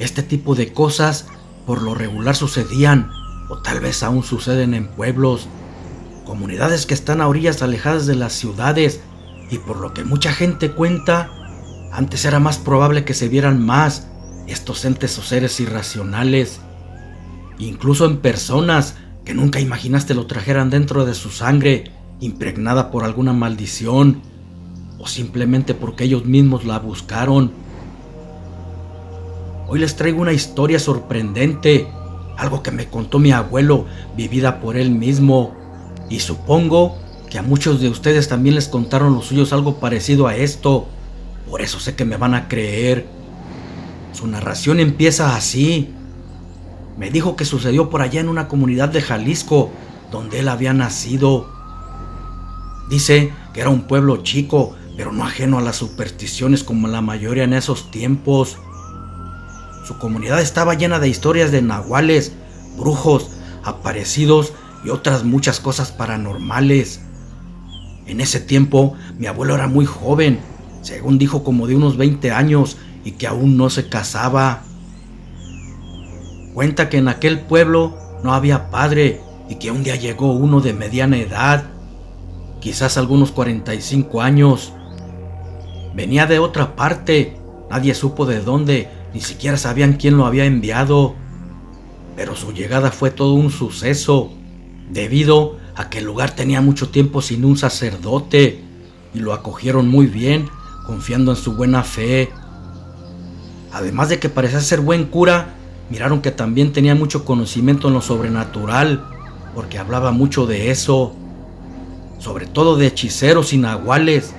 Este tipo de cosas por lo regular sucedían, o tal vez aún suceden en pueblos, comunidades que están a orillas alejadas de las ciudades, y por lo que mucha gente cuenta, antes era más probable que se vieran más estos entes o seres irracionales, incluso en personas que nunca imaginaste lo trajeran dentro de su sangre, impregnada por alguna maldición, o simplemente porque ellos mismos la buscaron. Hoy les traigo una historia sorprendente, algo que me contó mi abuelo, vivida por él mismo, y supongo que a muchos de ustedes también les contaron los suyos algo parecido a esto, por eso sé que me van a creer. Su narración empieza así. Me dijo que sucedió por allá en una comunidad de Jalisco, donde él había nacido. Dice que era un pueblo chico, pero no ajeno a las supersticiones como la mayoría en esos tiempos. Su comunidad estaba llena de historias de nahuales, brujos, aparecidos y otras muchas cosas paranormales. En ese tiempo, mi abuelo era muy joven, según dijo como de unos 20 años, y que aún no se casaba. Cuenta que en aquel pueblo no había padre y que un día llegó uno de mediana edad, quizás algunos 45 años. Venía de otra parte, nadie supo de dónde, ni siquiera sabían quién lo había enviado. Pero su llegada fue todo un suceso, debido a que el lugar tenía mucho tiempo sin un sacerdote, y lo acogieron muy bien, confiando en su buena fe. Además de que parecía ser buen cura, miraron que también tenía mucho conocimiento en lo sobrenatural, porque hablaba mucho de eso, sobre todo de hechiceros y nahuales.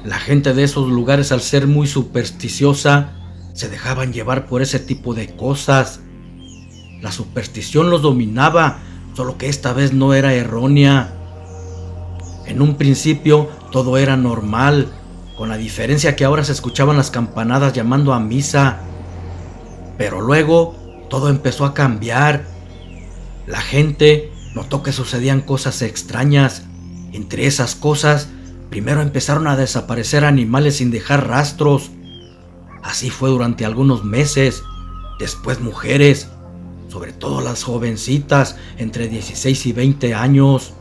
La gente de esos lugares, al ser muy supersticiosa, se dejaban llevar por ese tipo de cosas. La superstición los dominaba, solo que esta vez no era errónea. En un principio todo era normal, con la diferencia que ahora se escuchaban las campanadas llamando a misa. Pero luego todo empezó a cambiar. La gente notó que sucedían cosas extrañas. Entre esas cosas, primero empezaron a desaparecer animales sin dejar rastros. Así fue durante algunos meses. Después mujeres, sobre todo las jovencitas entre 16 y 20 años.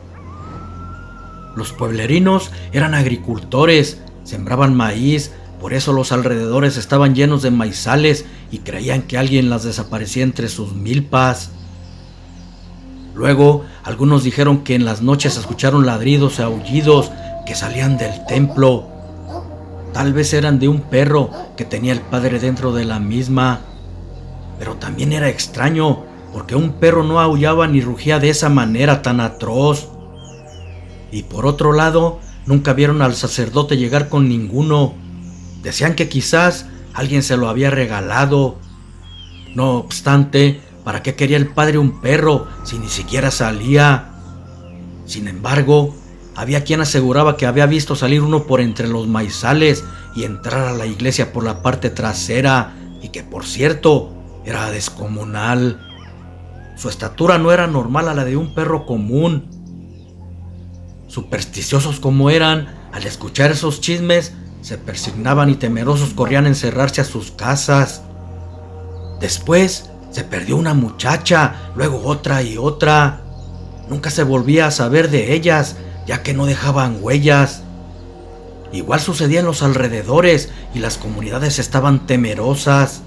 Los pueblerinos eran agricultores, sembraban maíz, por eso los alrededores estaban llenos de maizales y creían que alguien las desaparecía entre sus milpas. Luego, algunos dijeron que en las noches escucharon ladridos y aullidos que salían del templo. Tal vez eran de un perro que tenía el padre dentro de la misma. Pero también era extraño, porque un perro no aullaba ni rugía de esa manera tan atroz. Y por otro lado, nunca vieron al sacerdote llegar con ninguno. Decían que quizás alguien se lo había regalado. No obstante, ¿para qué quería el padre un perro si ni siquiera salía? Sin embargo, había quien aseguraba que había visto salir uno por entre los maizales y entrar a la iglesia por la parte trasera, y que por cierto, era descomunal. Su estatura no era normal a la de un perro común. Supersticiosos como eran, al escuchar esos chismes, se persignaban y temerosos corrían a encerrarse a sus casas. Después se perdió una muchacha, luego otra y otra. Nunca se volvía a saber de ellas, ya que no dejaban huellas. Igual sucedía en los alrededores y las comunidades estaban temerosas.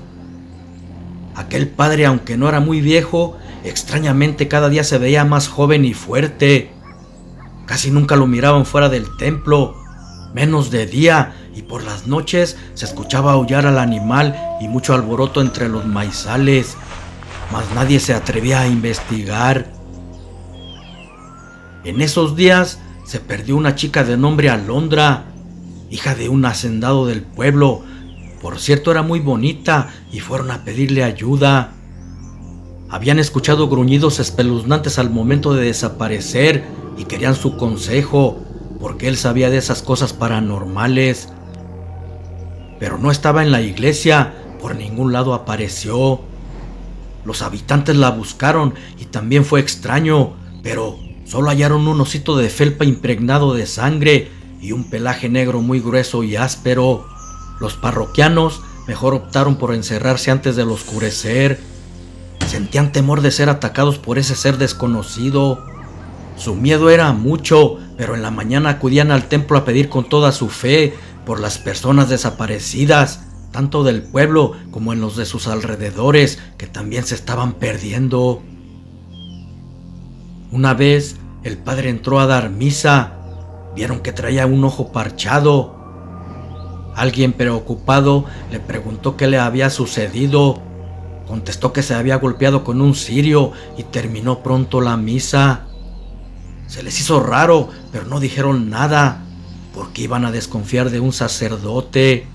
Aquel padre, aunque no era muy viejo, extrañamente cada día se veía más joven y fuerte. Casi nunca lo miraban fuera del templo, menos de día, y por las noches se escuchaba aullar al animal y mucho alboroto entre los maizales, mas nadie se atrevía a investigar. En esos días se perdió una chica de nombre Alondra, hija de un hacendado del pueblo. Por cierto, era muy bonita y fueron a pedirle ayuda. Habían escuchado gruñidos espeluznantes al momento de desaparecer y querían su consejo, porque él sabía de esas cosas paranormales. Pero no estaba en la iglesia, por ningún lado apareció. Los habitantes la buscaron y también fue extraño, pero solo hallaron un osito de felpa impregnado de sangre y un pelaje negro muy grueso y áspero. Los parroquianos mejor optaron por encerrarse antes del oscurecer. Sentían temor de ser atacados por ese ser desconocido. Su miedo era mucho, pero en la mañana acudían al templo a pedir con toda su fe por las personas desaparecidas, tanto del pueblo como en los de sus alrededores, que también se estaban perdiendo. Una vez, el padre entró a dar misa. Vieron que traía un ojo parchado. Alguien preocupado le preguntó qué le había sucedido. Contestó que se había golpeado con un cirio y terminó pronto la misa. Se les hizo raro, pero no dijeron nada, porque iban a desconfiar de un sacerdote.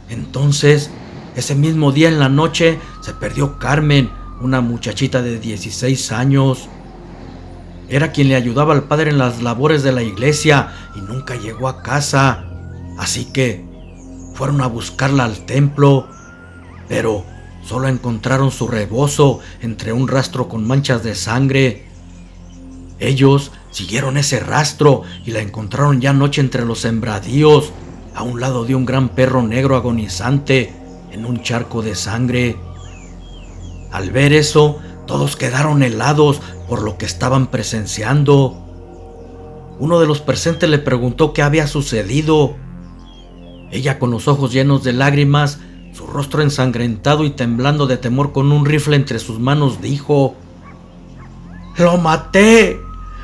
Entonces, ese mismo día en la noche, se perdió Carmen, una muchachita de 16 años. Era quien le ayudaba al padre en las labores de la iglesia y nunca llegó a casa. Así que fueron a buscarla al templo, pero solo encontraron su rebozo entre un rastro con manchas de sangre. Ellos siguieron ese rastro y la encontraron ya anoche entre los sembradíos, a un lado de un gran perro negro agonizante en un charco de sangre. Al ver eso, todos quedaron helados por lo que estaban presenciando. Uno de los presentes le preguntó qué había sucedido. Ella, con los ojos llenos de lágrimas, su rostro ensangrentado y temblando de temor con un rifle entre sus manos, dijo: ¡Lo maté!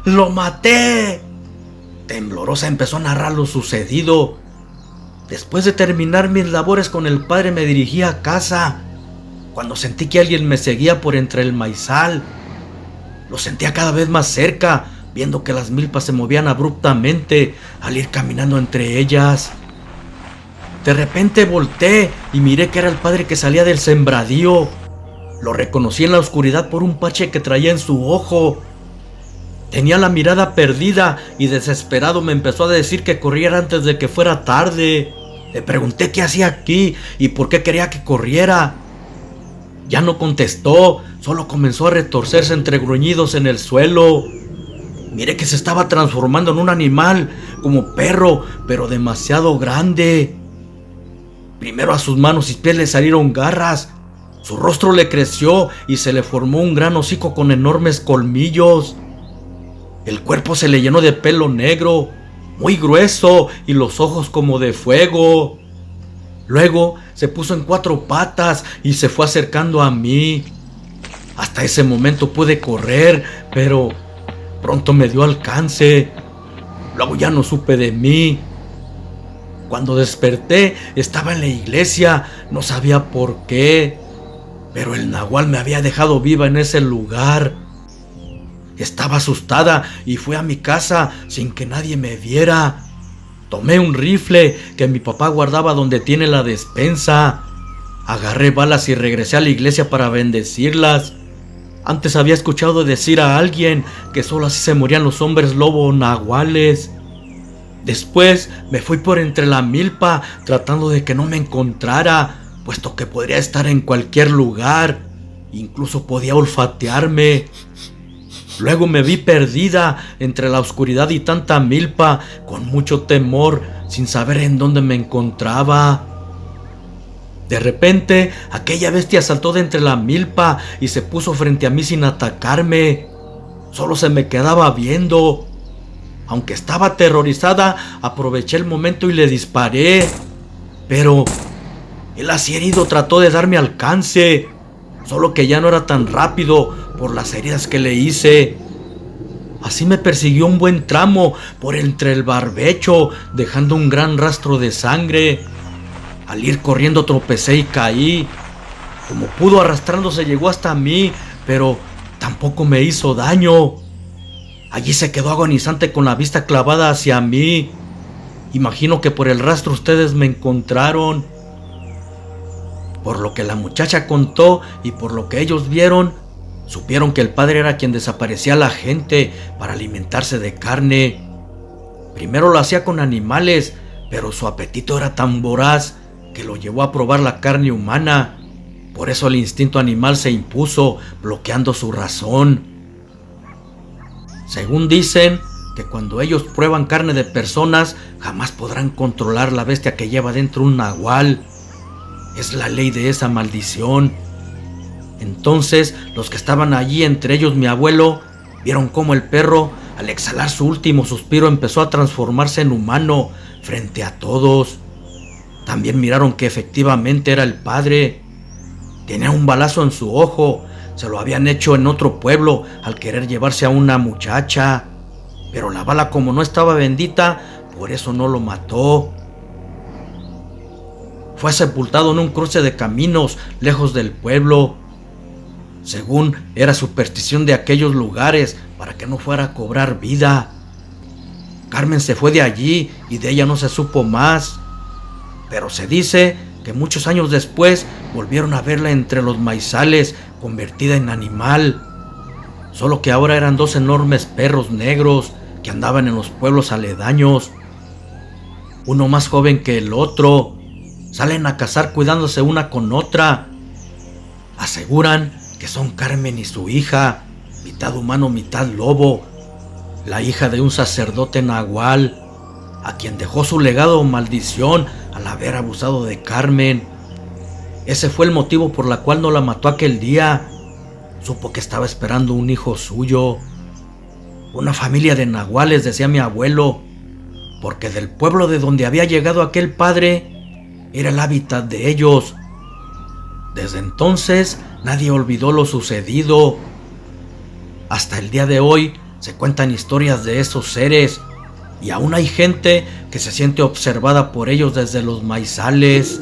¡Lo maté! Temblorosa empezó a narrar lo sucedido. Después de terminar mis labores con el padre, me dirigí a casa, cuando sentí que alguien me seguía por entre el maizal. Lo sentía cada vez más cerca, viendo que las milpas se movían abruptamente al ir caminando entre ellas. De repente volteé y miré que era el padre que salía del sembradío. Lo reconocí en la oscuridad por un parche que traía en su ojo. Tenía la mirada perdida y desesperado me empezó a decir que corriera antes de que fuera tarde. Le pregunté qué hacía aquí y por qué quería que corriera. Ya no contestó, solo comenzó a retorcerse entre gruñidos en el suelo. Miré que se estaba transformando en un animal, como perro, pero demasiado grande. Primero a sus manos y pies le salieron garras. Su rostro le creció y se le formó un gran hocico con enormes colmillos. El cuerpo se le llenó de pelo negro, muy grueso, y los ojos como de fuego. Luego se puso en 4 patas y se fue acercando a mí. Hasta ese momento pude correr, pero pronto me dio alcance. Luego ya no supe de mí. Cuando desperté, estaba en la iglesia, no sabía por qué, pero el nahual me había dejado viva en ese lugar. Estaba asustada y fui a mi casa sin que nadie me viera. Tomé un rifle que mi papá guardaba donde tiene la despensa. Agarré balas y regresé a la iglesia para bendecirlas. Antes había escuchado decir a alguien que solo así se morían los hombres lobo nahuales. Después me fui por entre la milpa tratando de que no me encontrara, puesto que podría estar en cualquier lugar. Incluso podía olfatearme. Luego me vi perdida entre la oscuridad y tanta milpa, con mucho temor, sin saber en dónde me encontraba. De repente, aquella bestia saltó de entre la milpa y se puso frente a mí sin atacarme. Solo se me quedaba viendo. Aunque estaba aterrorizada, aproveché el momento y le disparé. Pero el así herido trató de darme alcance, solo que ya no era tan rápido por las heridas que le hice. Así me persiguió un buen tramo por entre el barbecho, dejando un gran rastro de sangre. Al ir corriendo tropecé y caí. Como pudo, arrastrándose llegó hasta mí, pero tampoco me hizo daño. Allí se quedó agonizante con la vista clavada hacia mí. Imagino que por el rastro ustedes me encontraron. Por lo que la muchacha contó y por lo que ellos vieron, supieron que el padre era quien desaparecía a la gente para alimentarse de carne. Primero lo hacía con animales, pero su apetito era tan voraz que lo llevó a probar la carne humana. Por eso el instinto animal se impuso, bloqueando su razón. Según dicen, que cuando ellos prueban carne de personas, jamás podrán controlar la bestia que lleva dentro un nahual. Es la ley de esa maldición. Entonces los que estaban allí, entre ellos mi abuelo, vieron cómo el perro, al exhalar su último suspiro, empezó a transformarse en humano frente a todos. También miraron que efectivamente era el padre. Tenía un balazo en su ojo. Se lo habían hecho en otro pueblo al querer llevarse a una muchacha. Pero la bala, como no estaba bendita, por eso no lo mató. Fue sepultado en un cruce de caminos lejos del pueblo. Según era superstición de aquellos lugares, para que no fuera a cobrar vida. Carmen se fue de allí y de ella no se supo más. Pero se dice que muchos años después volvieron a verla entre los maizales, convertida en animal. Solo que ahora eran dos enormes perros negros que andaban en los pueblos aledaños. Uno más joven que el otro. Salen a cazar cuidándose una con otra. Aseguran que son Carmen y su hija, mitad humano, mitad lobo, la hija de un sacerdote nahual, a quien dejó su legado o maldición al haber abusado de Carmen. Ese fue el motivo por la cual no la mató aquel día. Supo que estaba esperando un hijo suyo. Una familia de nahuales, decía mi abuelo, porque del pueblo de donde había llegado aquel padre era el hábitat de ellos. Desde entonces nadie olvidó lo sucedido. Hasta el día de hoy se cuentan historias de esos seres y aún hay gente que se siente observada por ellos desde los maizales.